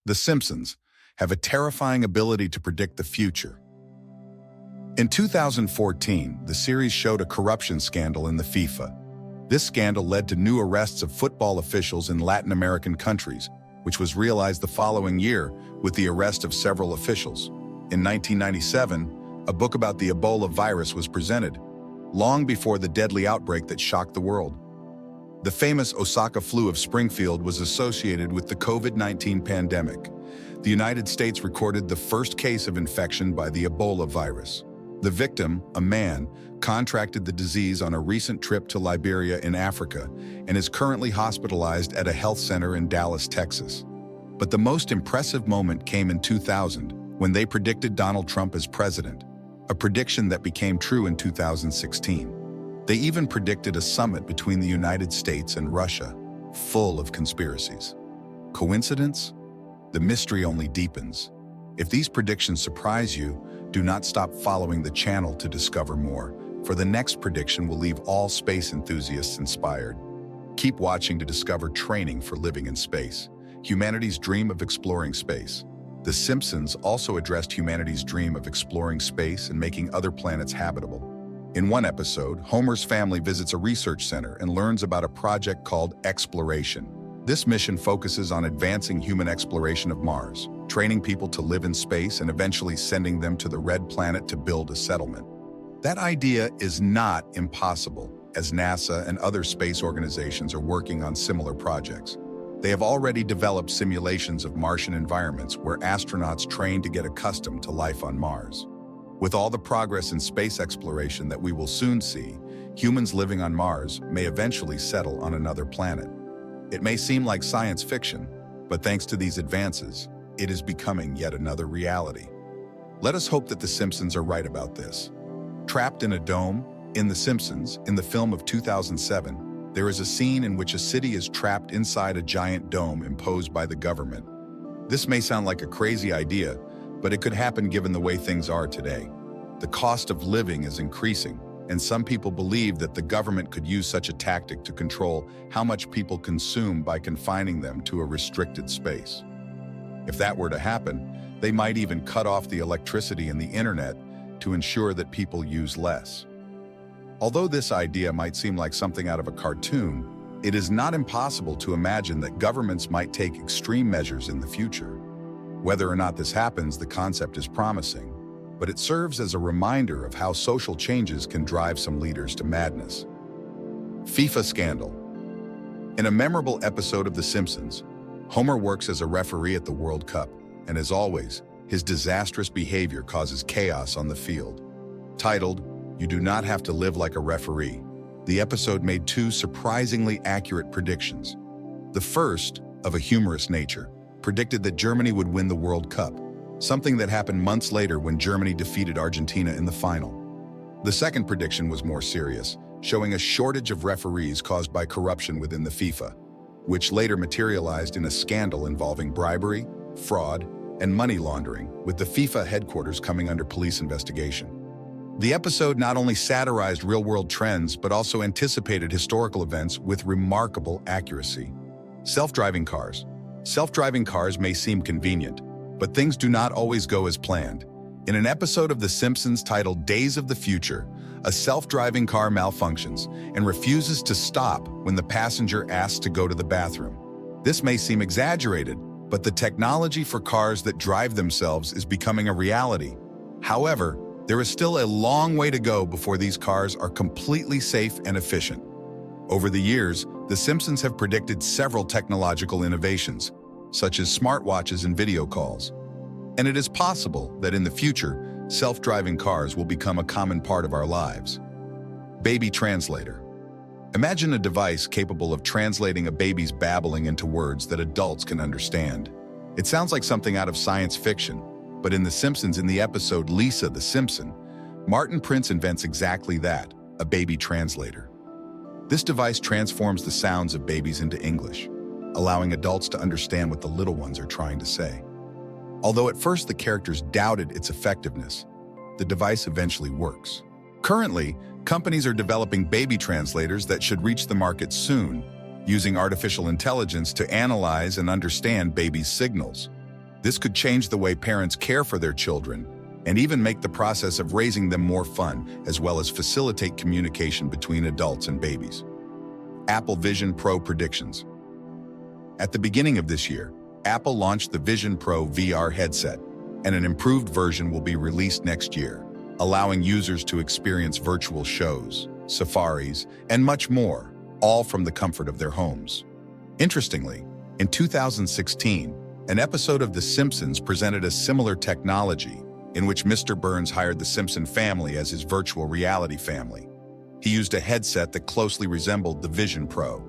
The Simpsons have a terrifying ability to predict the future. In 2014, the series showed a corruption scandal in the FIFA. This scandal led to new arrests of football officials in Latin American countries, which was realized the following year with the arrest of several officials. In 1997, a book about the Ebola virus was presented, long before the deadly outbreak that shocked the world. The famous Osaka flu of Springfield was associated with the COVID-19 pandemic. The United States recorded the first case of infection by the Ebola virus. The victim, a man, contracted the disease on a recent trip to Liberia in Africa and is currently hospitalized at a health center in Dallas, Texas. But the most impressive moment came in 2000, when they predicted Donald Trump as president, a prediction that became true in 2016. They even predicted a summit between the United States and Russia, full of conspiracies. Coincidence? The mystery only deepens. If these predictions surprise you, do not stop following the channel to discover more, for the next prediction will leave all space enthusiasts inspired. Keep watching to discover training for living in space, humanity's dream of exploring space. The Simpsons also addressed humanity's dream of exploring space and making other planets habitable. In one episode, Homer's family visits a research center and learns about a project called Exploration. This mission focuses on advancing human exploration of Mars, training people to live in space and eventually sending them to the Red Planet to build a settlement. That idea is not impossible, as NASA and other space organizations are working on similar projects. They have already developed simulations of Martian environments where astronauts train to get accustomed to life on Mars. With all the progress in space exploration that we will soon see, humans living on Mars may eventually settle on another planet. It may seem like science fiction, but thanks to these advances, it is becoming yet another reality. Let us hope that the Simpsons are right about this. Trapped in a dome, in The Simpsons, in the film of 2007, there is a scene in which a city is trapped inside a giant dome imposed by the government. This may sound like a crazy idea, but it could happen given the way things are today. The cost of living is increasing, and some people believe that the government could use such a tactic to control how much people consume by confining them to a restricted space. If that were to happen, they might even cut off the electricity and the internet to ensure that people use less. Although this idea might seem like something out of a cartoon, it is not impossible to imagine that governments might take extreme measures in the future. Whether or not this happens, the concept is promising, but it serves as a reminder of how social changes can drive some leaders to madness. FIFA scandal. In a memorable episode of The Simpsons, Homer works as a referee at the World Cup, and as always, his disastrous behavior causes chaos on the field. Titled, "You Do Not Have to Live Like a Referee," the episode made two surprisingly accurate predictions. The first, of a humorous nature, predicted that Germany would win the World Cup, something that happened months later when Germany defeated Argentina in the final. The second prediction was more serious, showing a shortage of referees caused by corruption within the FIFA, which later materialized in a scandal involving bribery, fraud, and money laundering, with the FIFA headquarters coming under police investigation. The episode not only satirized real-world trends, but also anticipated historical events with remarkable accuracy. Self-driving cars. Self-driving cars may seem convenient, but things do not always go as planned. In an episode of The Simpsons titled Days of the Future, a self-driving car malfunctions and refuses to stop when the passenger asks to go to the bathroom. This may seem exaggerated, but the technology for cars that drive themselves is becoming a reality. However, there is still a long way to go before these cars are completely safe and efficient. Over the years, The Simpsons have predicted several technological innovations, such as smartwatches and video calls. And it is possible that in the future, self-driving cars will become a common part of our lives. Baby translator. Imagine a device capable of translating a baby's babbling into words that adults can understand. It sounds like something out of science fiction, but in The Simpsons, in the episode Lisa the Simpson, Martin Prince invents exactly that, a baby translator. This device transforms the sounds of babies into English, allowing adults to understand what the little ones are trying to say. Although at first the characters doubted its effectiveness, the device eventually works. Currently, companies are developing baby translators that should reach the market soon, using artificial intelligence to analyze and understand babies' signals. This could change the way parents care for their children and even make the process of raising them more fun, as well as facilitate communication between adults and babies. Apple Vision Pro predictions. At the beginning of this year, Apple launched the Vision Pro VR headset, and an improved version will be released next year, allowing users to experience virtual shows, safaris, and much more, all from the comfort of their homes. Interestingly, in 2016, an episode of The Simpsons presented a similar technology in which Mr. Burns hired the Simpson family as his virtual reality family. He used a headset that closely resembled the Vision Pro.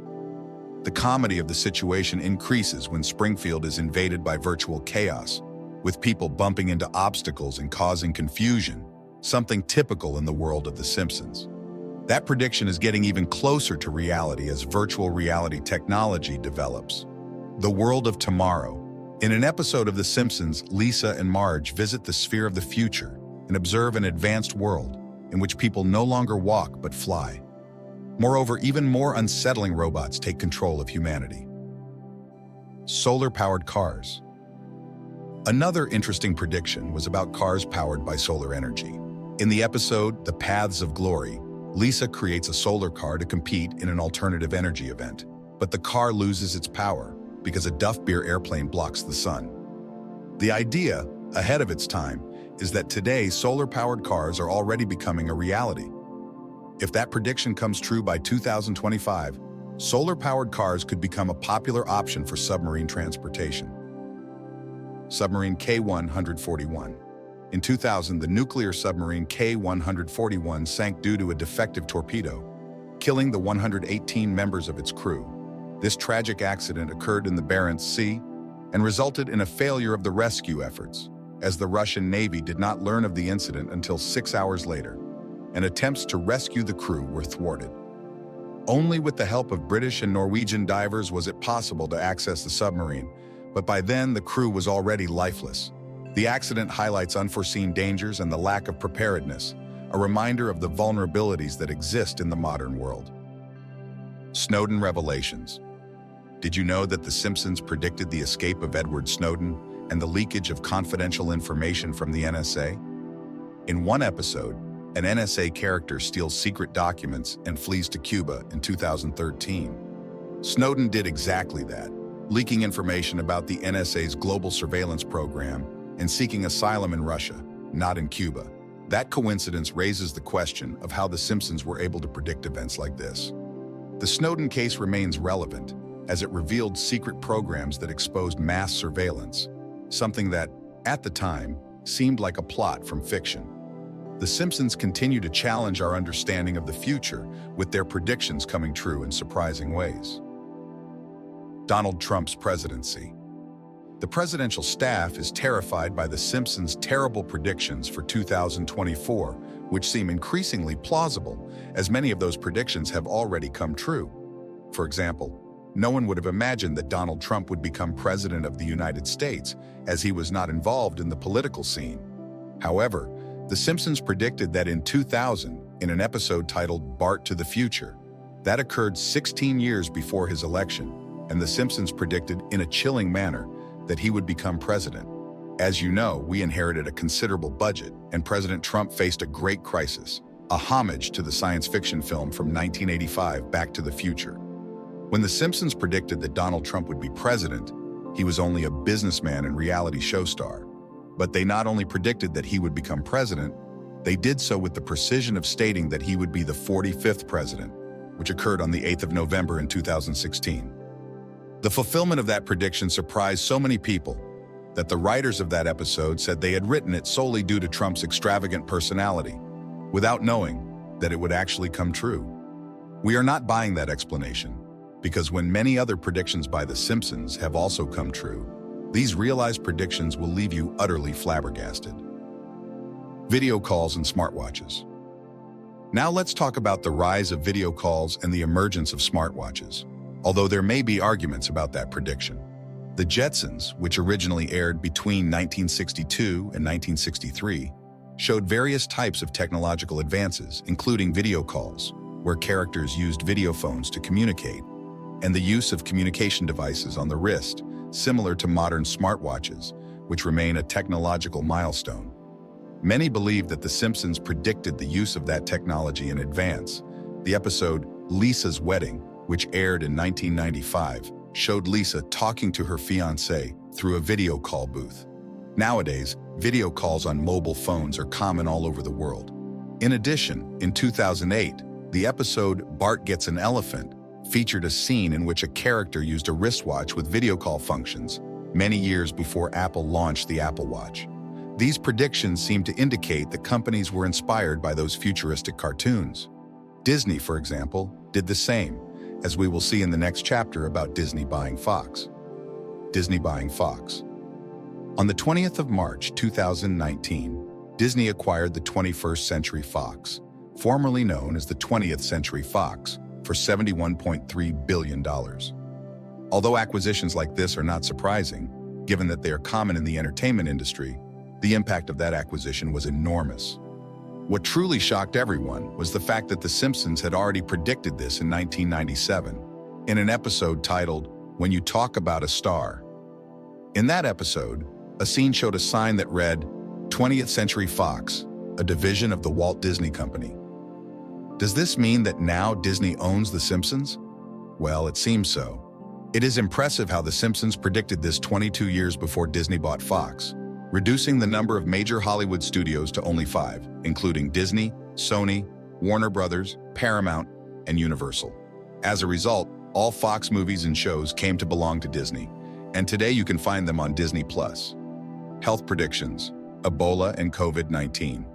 The comedy of the situation increases when Springfield is invaded by virtual chaos, with people bumping into obstacles and causing confusion, something typical in the world of The Simpsons. That prediction is getting even closer to reality as virtual reality technology develops. The world of tomorrow. In an episode of The Simpsons, Lisa and Marge visit the sphere of the future and observe an advanced world in which people no longer walk but fly. Moreover, even more unsettling robots take control of humanity. Solar-powered cars. Another interesting prediction was about cars powered by solar energy. In the episode, The Paths of Glory, Lisa creates a solar car to compete in an alternative energy event, but the car loses its power because a Duff Beer airplane blocks the sun. The idea, ahead of its time, is that today solar-powered cars are already becoming a reality. If that prediction comes true by 2025, solar-powered cars could become a popular option for submarine transportation. Submarine K-141. In 2000, the nuclear submarine K-141 sank due to a defective torpedo, killing the 118 members of its crew. This tragic accident occurred in the Barents Sea and resulted in a failure of the rescue efforts, as the Russian Navy did not learn of the incident until 6 hours later, and attempts to rescue the crew were thwarted. Only with the help of British and Norwegian divers was it possible to access the submarine, but by then the crew was already lifeless. The accident highlights unforeseen dangers and the lack of preparedness, a reminder of the vulnerabilities that exist in the modern world. Snowden revelations. Did you know that The Simpsons predicted the escape of Edward Snowden and the leakage of confidential information from the NSA? In one episode, an NSA character steals secret documents and flees to Cuba in 2013. Snowden did exactly that, leaking information about the NSA's global surveillance program and seeking asylum in Russia, not in Cuba. That coincidence raises the question of how The Simpsons were able to predict events like this. The Snowden case remains relevant, as it revealed secret programs that exposed mass surveillance, something that, at the time, seemed like a plot from fiction. The Simpsons continue to challenge our understanding of the future, with their predictions coming true in surprising ways. Donald Trump's presidency. The presidential staff is terrified by The Simpsons' terrible predictions for 2024, which seem increasingly plausible, as many of those predictions have already come true. For example, no one would have imagined that Donald Trump would become president of the United States, as he was not involved in the political scene. However, The Simpsons predicted that in 2000, in an episode titled Bart to the Future, that occurred 16 years before his election, and The Simpsons predicted in a chilling manner that he would become president. As you know, we inherited a considerable budget, and President Trump faced a great crisis, a homage to the science fiction film from 1985, Back to the Future. When The Simpsons predicted that Donald Trump would be president, he was only a businessman and reality show star. But they not only predicted that he would become president, they did so with the precision of stating that he would be the 45th president, which occurred on the 8th of November in 2016. The fulfillment of that prediction surprised so many people that the writers of that episode said they had written it solely due to Trump's extravagant personality, without knowing that it would actually come true. We are not buying that explanation, because when many other predictions by The Simpsons have also come true, these realized predictions will leave you utterly flabbergasted. Video calls and smartwatches. Now let's talk about the rise of video calls and the emergence of smartwatches, although there may be arguments about that prediction. The Jetsons, which originally aired between 1962 and 1963, showed various types of technological advances, including video calls, where characters used video phones to communicate, and the use of communication devices on the wrist, similar to modern smartwatches, which remain a technological milestone. Many believe that The Simpsons predicted the use of that technology in advance. The episode Lisa's Wedding, which aired in 1995, showed Lisa talking to her fiancé through a video call booth. Nowadays, video calls on mobile phones are common all over the world. In addition, in 2008, the episode Bart Gets an Elephant featured a scene in which a character used a wristwatch with video call functions, many years before Apple launched the Apple Watch. These predictions seem to indicate that companies were inspired by those futuristic cartoons. Disney, for example, did the same, as we will see in the next chapter about Disney buying Fox. Disney buying Fox. On the 20th of March 2019, Disney acquired the 21st Century Fox, formerly known as the 20th Century Fox, for $71.3 billion. Although acquisitions like this are not surprising, given that they are common in the entertainment industry, the impact of that acquisition was enormous. What truly shocked everyone was the fact that The Simpsons had already predicted this in 1997, in an episode titled, When You Talk About a Star. In that episode, a scene showed a sign that read, 20th Century Fox, a division of the Walt Disney Company. Does this mean that now Disney owns The Simpsons? Well, it seems so. It is impressive how The Simpsons predicted this 22 years before Disney bought Fox, reducing the number of major Hollywood studios to only 5, including Disney, Sony, Warner Brothers, Paramount, and Universal. As a result, all Fox movies and shows came to belong to Disney, and today you can find them on Disney+. Health predictions, Ebola and COVID-19.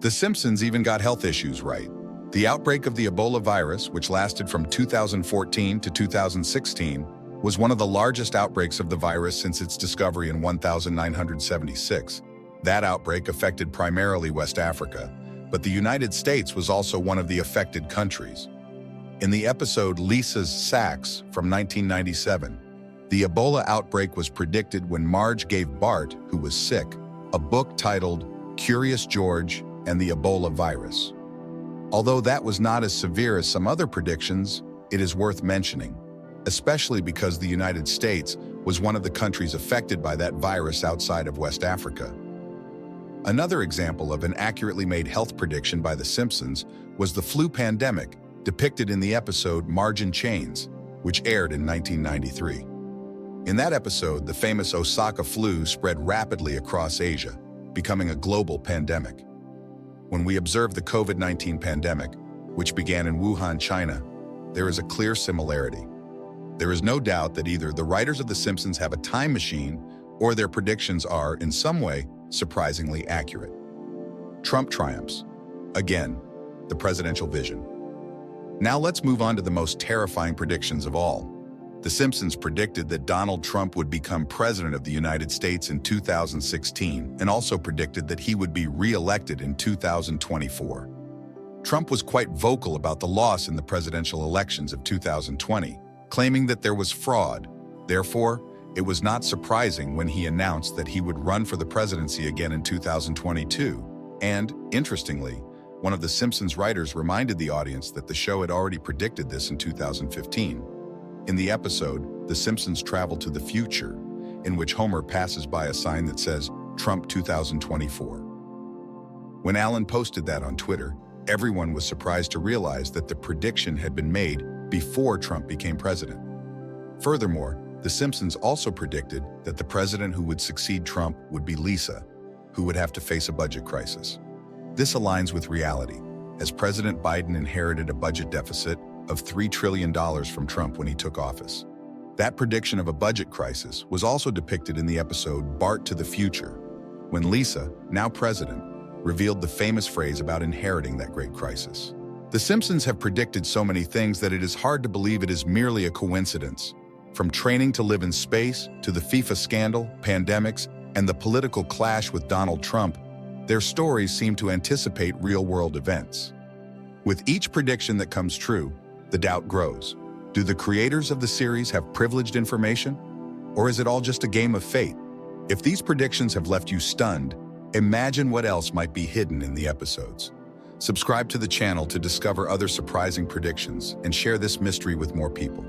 The Simpsons even got health issues right. The outbreak of the Ebola virus, which lasted from 2014 to 2016, was one of the largest outbreaks of the virus since its discovery in 1976. That outbreak affected primarily West Africa, but the United States was also one of the affected countries. In the episode Lisa's Sacks from 1997, the Ebola outbreak was predicted when Marge gave Bart, who was sick, a book titled Curious George and the Ebola Virus. Although that was not as severe as some other predictions, it is worth mentioning, especially because the United States was one of the countries affected by that virus outside of West Africa. Another example of an accurately made health prediction by The Simpsons was the flu pandemic depicted in the episode Marge in Chains, which aired in 1993. In that episode, the famous Osaka flu spread rapidly across Asia, becoming a global pandemic. When we observe the COVID-19 pandemic, which began in Wuhan, China, there is a clear similarity. There is no doubt that either the writers of The Simpsons have a time machine or their predictions are, in some way, surprisingly accurate. Trump triumphs. Again, the presidential vision. Now let's move on to the most terrifying predictions of all. The Simpsons predicted that Donald Trump would become president of the United States in 2016 and also predicted that he would be re-elected in 2024. Trump was quite vocal about the loss in the presidential elections of 2020, claiming that there was fraud. Therefore, it was not surprising when he announced that he would run for the presidency again in 2022. And, interestingly, one of The Simpsons writers reminded the audience that the show had already predicted this in 2015. In the episode, The Simpsons travel to the future, in which Homer passes by a sign that says, Trump 2024. When Alan posted that on Twitter, everyone was surprised to realize that the prediction had been made before Trump became president. Furthermore, The Simpsons also predicted that the president who would succeed Trump would be Lisa, who would have to face a budget crisis. This aligns with reality, as President Biden inherited a budget deficit of $3 trillion from Trump when he took office. That prediction of a budget crisis was also depicted in the episode Bart to the Future, when Lisa, now president, revealed the famous phrase about inheriting that great crisis. The Simpsons have predicted so many things that it is hard to believe it is merely a coincidence. From training to live in space, to the FIFA scandal, pandemics, and the political clash with Donald Trump, their stories seem to anticipate real-world events. With each prediction that comes true, the doubt grows. Do the creators of the series have privileged information? Or is it all just a game of fate? If these predictions have left you stunned, imagine what else might be hidden in the episodes. Subscribe to the channel to discover other surprising predictions and share this mystery with more people.